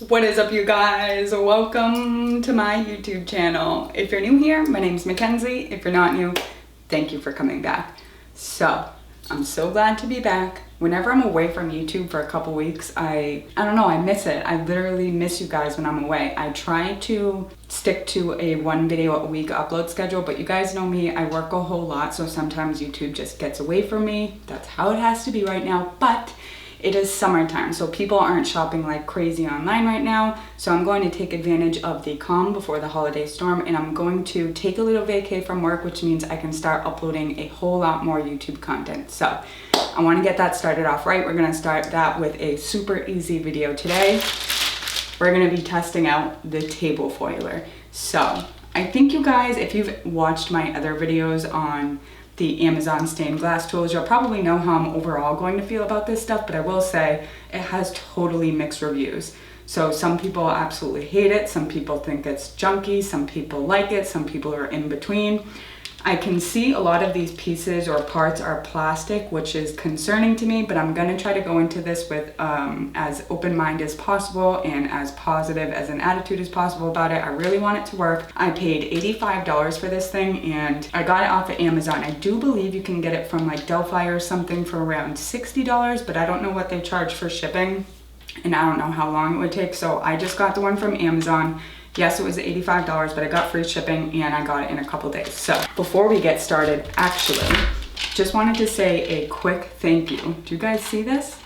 What is up, you guys? Welcome to my YouTube channel. If you're new here, my name's Mackenzie. If you're not new, thank you for coming back. So, I'm so glad to be back. Whenever I'm away from YouTube for a couple weeks, I don't know, I miss it. I literally miss you guys when I'm away. I try to stick to a 1 video a week upload schedule, but you guys know me, I work a whole lot, so sometimes YouTube just gets away from me. That's how it has to be right now, but it is summertime, so people aren't shopping like crazy online right now. So I'm going to take advantage of the calm before the holiday storm, and I'm going to take a little vacay from work, which means I can start uploading a whole lot more YouTube content. So I want to get that started off right. We're going to start that with a super easy video today. We're going to be testing out the table foiler. So I think you guys, if you've watched my other videos on the Amazon stained glass tools, you'll probably know how I'm overall going to feel about this stuff, but I will say it has totally mixed reviews. So some people absolutely hate it, some people think it's junky, some people like it, some people are in between. I can see a lot of these pieces or parts are plastic, which is concerning to me, but I'm gonna try to go into this with as open mind as possible and as positive as an attitude as possible about it. I really want it to work. I paid $85 for this thing and I got it off of Amazon. I do believe you can get it from like DELPHI or something for around $60, but I don't know what they charge for shipping and I don't know how long it would take. So I just got the one from Amazon. Yes, it was $85, but I got free shipping and I got it in a couple days. So before we get started, actually, just wanted to say a quick thank you. Do you guys see this?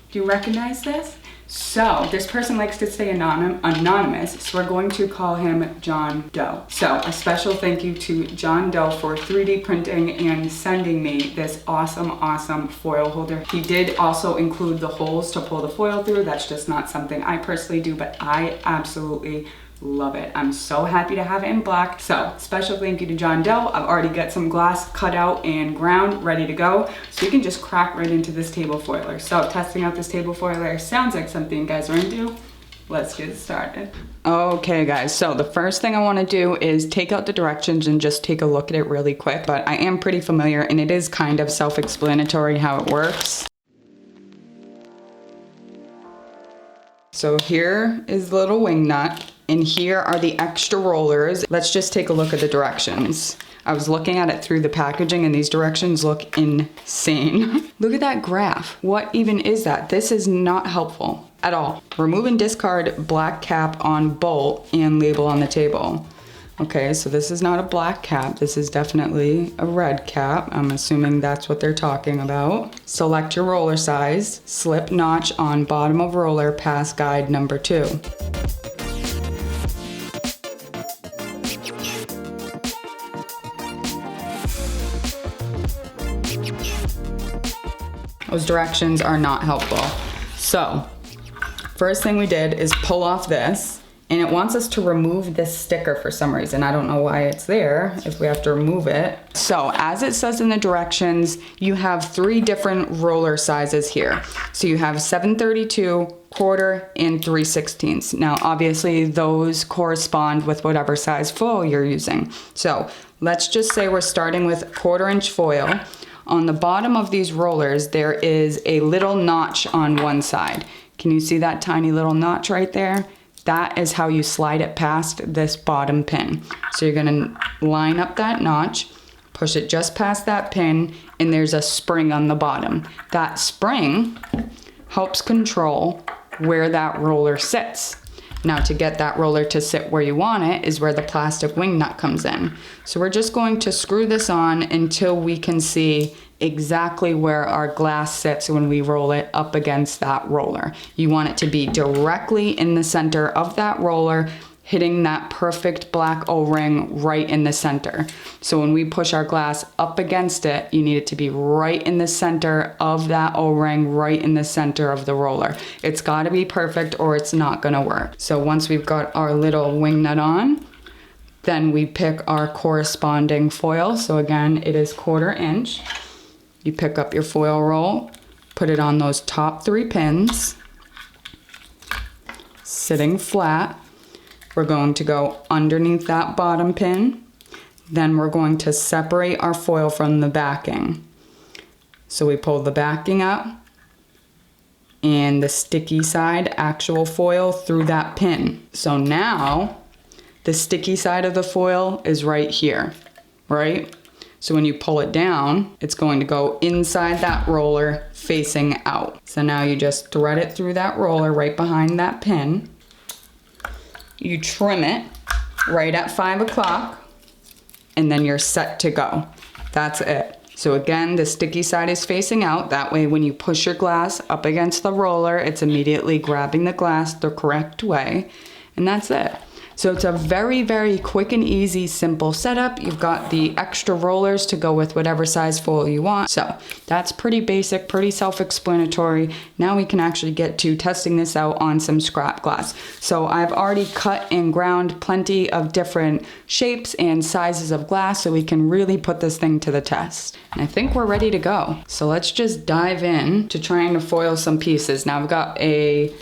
Do you recognize this? So this person likes to stay anonymous, so we're going to call him John Doe. So a special thank you to John Doe for 3D printing and sending me this awesome foil holder. He did also include the holes to pull the foil through. That's just not something I personally do, but I absolutely love it. I'm so happy to have it in black. So special thank you to John Doe. I've already got some glass cut out and ground ready to go. So you can just crack right into this table foiler. So testing out this table foiler sounds like something you guys are into. Let's get started. Okay guys, so the first thing I want to do is take out the directions and just take a look at it really quick. But I am pretty familiar and it is kind of self-explanatory how it works. So here is the little wing nut. And here are the extra rollers. Let's just take a look at the directions. I was looking at it through the packaging and these directions look insane. Look at that graph. What even is that? This is not helpful at all. Remove and discard black cap on bolt and label on the table. Okay, so this is not a black cap. This is definitely a red cap. I'm assuming that's what they're talking about. Select your roller size. Slip notch on bottom of roller past guide number 2. Those directions are not helpful. So, first thing we did is pull off this, and it wants us to remove this sticker for some reason. I don't know why it's there, if we have to remove it. So, as it says in the directions, you have 3 different roller sizes here. So you have 7/32, quarter, and 3/16. Now, obviously, those correspond with whatever size foil you're using. So, let's just say we're starting with 1/4" foil. On the bottom of these rollers, there is a little notch on one side. Can you see that tiny little notch right there? That is how you slide it past this bottom pin. So you're gonna line up that notch, push it just past that pin, and there's a spring on the bottom. That spring helps control where that roller sits. Now to get that roller to sit where you want it is where the plastic wing nut comes in. So we're just going to screw this on until we can see exactly where our glass sits when we roll it up against that roller. You want it to be directly in the center of that roller, hitting that perfect black O-ring right in the center. So when we push our glass up against it, you need it to be right in the center of that O-ring, right in the center of the roller. It's gotta be perfect or it's not gonna work. So once we've got our little wing nut on, then we pick our corresponding foil. So again, it is 1/4". You pick up your foil roll, put it on those top 3 pins, sitting flat. We're going to go underneath that bottom pin. Then we're going to separate our foil from the backing. So we pull the backing up, and the sticky side, actual foil, through that pin. So now the sticky side of the foil is right here, right? So when you pull it down, it's going to go inside that roller facing out. So now you just thread it through that roller right behind that pin. You trim it right at 5 o'clock, and then you're set to go. That's it. So again, the sticky side is facing out. That way when you push your glass up against the roller, it's immediately grabbing the glass the correct way. And that's it. So it's a very, very quick and easy, simple setup. You've got the extra rollers to go with whatever size foil you want. So that's pretty basic, pretty self-explanatory. Now we can actually get to testing this out on some scrap glass. So I've already cut and ground plenty of different shapes and sizes of glass so we can really put this thing to the test. And I think we're ready to go. So let's just dive in to trying to foil some pieces. Now I've got a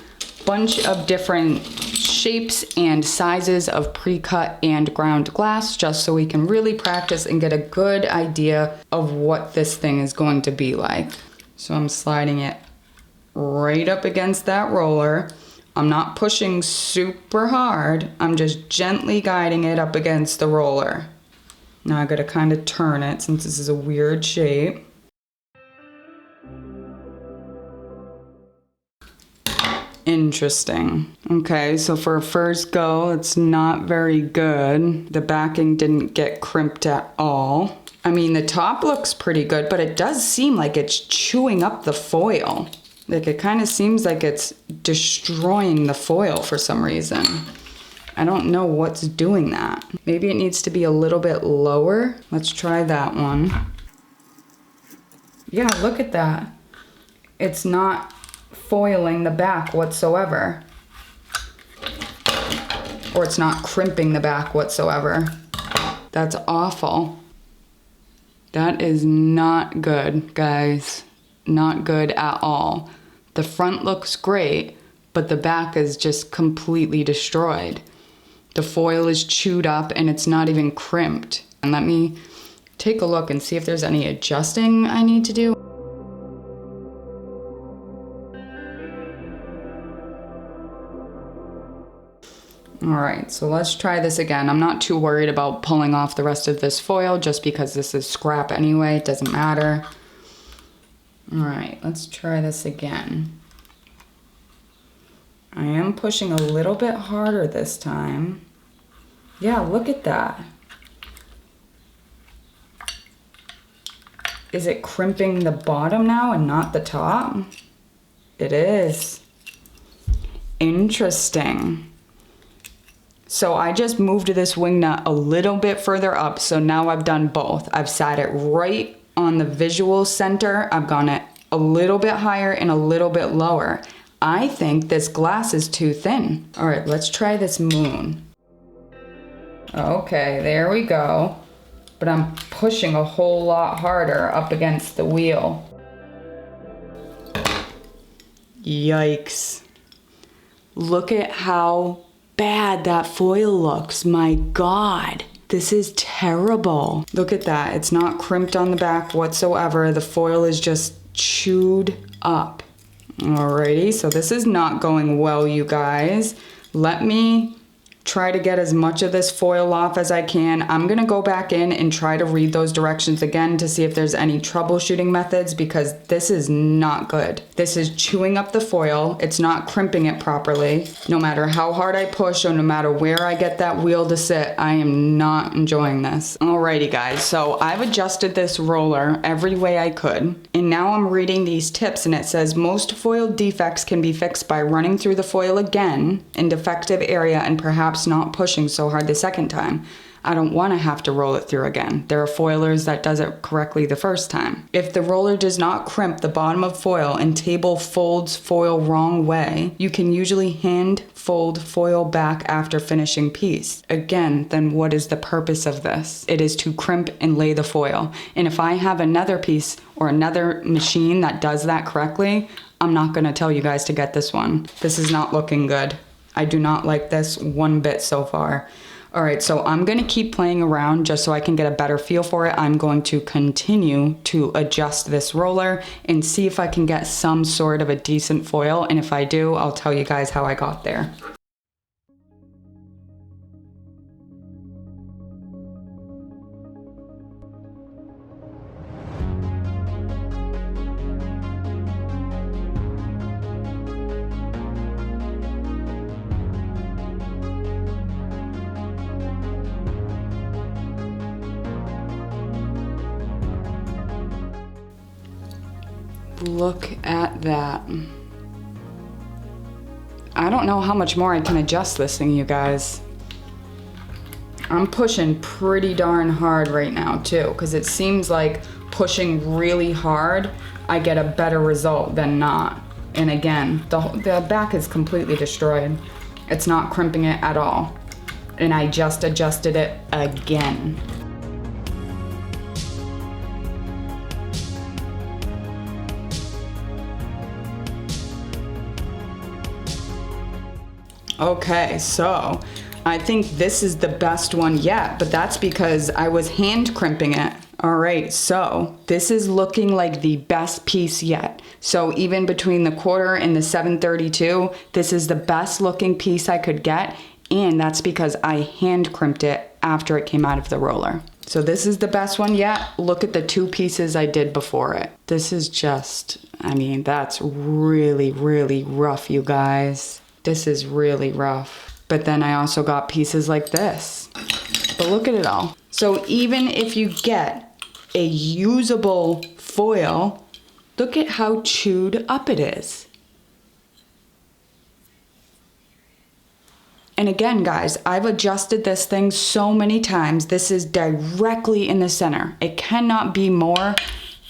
bunch of different shapes and sizes of pre-cut and ground glass just so we can really practice and get a good idea of what this thing is going to be like. So I'm sliding it right up against that roller. I'm not pushing super hard. I'm just gently guiding it up against the roller. Now I gotta kind of turn it since this is a weird shape. Interesting. Okay, so for a first go, it's not very good. The backing didn't get crimped at all. I mean, the top looks pretty good, but it does seem like it's chewing up the foil. Like it kind of seems like it's destroying the foil for some reason. I don't know what's doing that. Maybe it needs to be a little bit lower. Let's try that one. Yeah, look at that. It's not foiling the back whatsoever. Or it's not crimping the back whatsoever. That's awful. That is not good, guys. Not good at all. The front looks great, but the back is just completely destroyed. The foil is chewed up and it's not even crimped. And let me take a look and see if there's any adjusting I need to do. All right, so let's try this again. I'm not too worried about pulling off the rest of this foil just because this is scrap anyway. It doesn't matter. All right, let's try this again. I am pushing a little bit harder this time. Yeah, look at that. Is it crimping the bottom now and not the top? It is. Interesting. So I just moved this wing nut a little bit further up, so now I've done both. I've sat it right on the visual center. I've gone it a little bit higher and a little bit lower. I think this glass is too thin. All right, let's try this moon. Okay, there we go. But I'm pushing a whole lot harder up against the wheel. Yikes. Look at how bad that foil looks. My God, this is terrible. Look at that. It's not crimped on the back whatsoever. The foil is just chewed up. Alrighty, so this is not going well, you guys. Let me try to get as much of this foil off as I can. I'm gonna go back in and try to read those directions again to see if there's any troubleshooting methods, because this is not good. This is chewing up the foil. It's not crimping it properly. No matter how hard I push or no matter where I get that wheel to sit, I am not enjoying this. Alrighty guys, so I've adjusted this roller every way I could. And now I'm reading these tips and it says most foil defects can be fixed by running through the foil again in defective area and perhaps not pushing so hard the second time. I don't want to have to roll it through again. There are foilers that does it correctly the first time. If the roller does not crimp the bottom of foil and table folds foil wrong way, you can usually hand fold foil back after finishing piece. Again, then what is the purpose of this? It is to crimp and lay the foil. And if I have another piece or another machine that does that correctly, I'm not going to tell you guys to get this one. This is not looking good. I do not like this one bit so far. All right, so I'm gonna keep playing around just so I can get a better feel for it. I'm going to continue to adjust this roller and see if I can get some sort of a decent foil. And if I do, I'll tell you guys how I got there. Look at that. I don't know how much more I can adjust this thing, you guys. I'm pushing pretty darn hard right now too, because it seems like pushing really hard, I get a better result than not. And again, the back is completely destroyed. It's not crimping it at all. And I just adjusted it again. Okay, so I think this is the best one yet, but that's because I was hand crimping it. All right, so this is looking like the best piece yet. So even between the 1/4 and the 732, this is the best looking piece I could get, and that's because I hand crimped it after it came out of the roller. So this is the best one yet. Look at the 2 pieces I did before it. This is just, I mean, that's really, really rough, you guys. This is really rough. But then I also got pieces like this. But look at it all. So even if you get a usable foil, look at how chewed up it is. And again, guys, I've adjusted this thing so many times. This is directly in the center. It cannot be more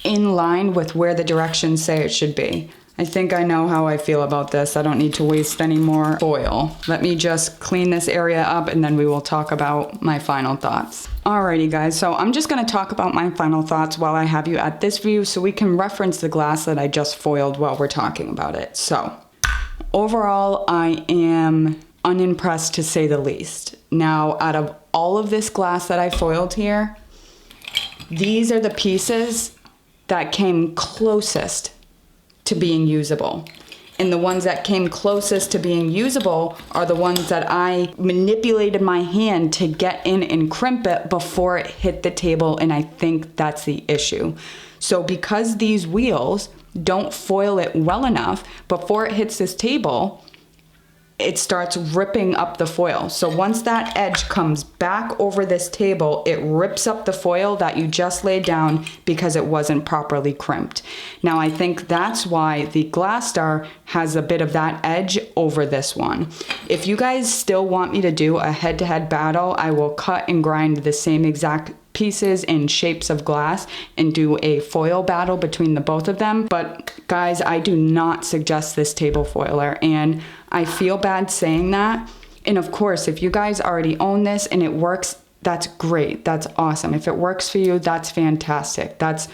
in line with where the directions say it should be. I think I know how I feel about this. I don't need to waste any more foil. Let me just clean this area up and then we will talk about my final thoughts. Alrighty guys, so I'm just gonna talk about my final thoughts while I have you at this view so we can reference the glass that I just foiled while we're talking about it. So, overall, I am unimpressed to say the least. Now, out of all of this glass that I foiled here, these are the pieces that came closest to being usable. And the ones that came closest to being usable are the ones that I manipulated my hand to get in and crimp it before it hit the table, and I think that's the issue. So because these wheels don't foil it well enough, before it hits this table, it starts ripping up the foil. So once that edge comes back over this table, it rips up the foil that you just laid down because it wasn't properly crimped. Now I think that's why the Glass Star has a bit of that edge over this one. If you guys still want me to do a head-to-head battle, I will cut and grind the same exact pieces and shapes of glass and do a foil battle between the both of them. But guys, I do not suggest this table foiler, and I feel bad saying that. And of course, if you guys already own this and it works, that's great. That's awesome. If it works for you, that's fantastic. That's,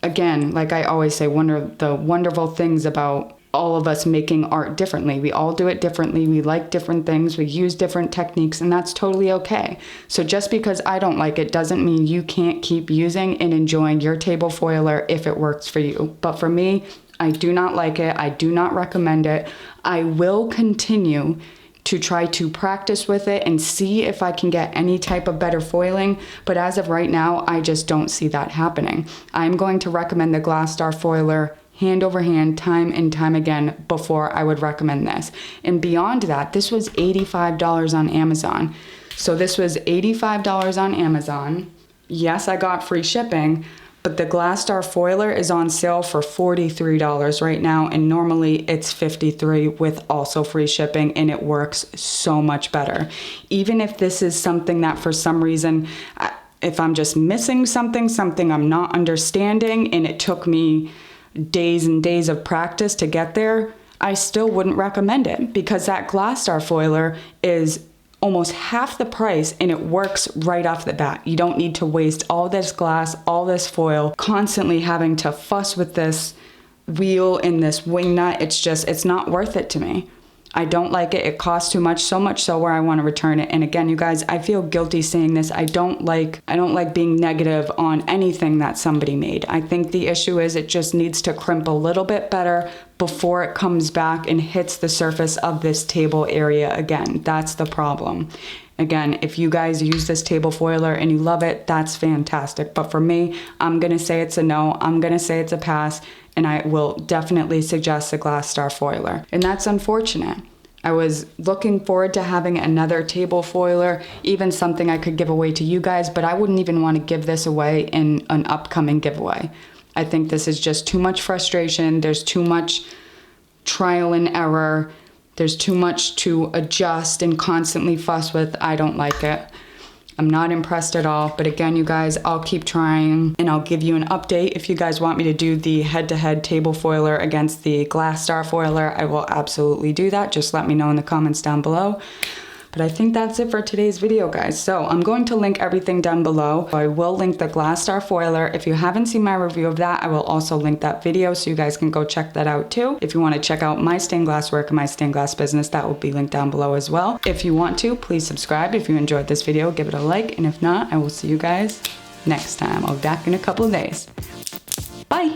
again, like I always say, one of the wonderful things about all of us making art differently. We all do it differently. We like different things. We use different techniques, and that's totally okay. So just because I don't like it doesn't mean you can't keep using and enjoying your table foiler if it works for you. But for me, I do not like it. I do not recommend it. I will continue to try to practice with it and see if I can get any type of better foiling. But as of right now, I just don't see that happening. I'm going to recommend the Glass Star foiler hand over hand, time and time again, before I would recommend this. And beyond that, this was $85 on Amazon. So this was $85 on Amazon. Yes, I got free shipping, but the Glass Star foiler is on sale for $43 right now, and normally it's $53 with also free shipping, and it works so much better. Even if this is something that for some reason, if I'm just missing something I'm not understanding, and it took me days and days of practice to get there, I still wouldn't recommend it, because that Glass Star foiler is almost half the price and it works right off the bat. You don't need to waste all this glass, all this foil, constantly having to fuss with this wheel and this wing nut. It's not worth it to me. I don't like it. It costs too much, so much so where I want to return it. And again, you guys, I feel guilty saying this. I don't like being negative on anything that somebody made. I think the issue is it just needs to crimp a little bit better before it comes back and hits the surface of this table area again. That's the problem. Again, if you guys use this table foiler and you love it, that's fantastic. But for me, I'm gonna say it's a no. I'm gonna say it's a pass. And I will definitely suggest the glass star foiler. And that's unfortunate. I was looking forward to having another table foiler, even something I could give away to you guys, but I wouldn't even want to give this away in an upcoming giveaway. I think this is just too much frustration. There's too much trial and error. There's too much to adjust and constantly fuss with. I don't like it. I'm not impressed at all, but again, you guys, I'll keep trying and I'll give you an update. If you guys want me to do the head-to-head table foiler against the glass star foiler, I will absolutely do that. Just let me know in the comments down below. But I think that's it for today's video, guys. So I'm going to link everything down below. I will link the glass star foiler. If you haven't seen my review of that, I will also link that video so you guys can go check that out too. If you want to check out my stained glass work and my stained glass business, that will be linked down below as well. If you want to, please subscribe. If you enjoyed this video, give it a like. And if not, I will see you guys next time. I'll be back in a couple of days. Bye.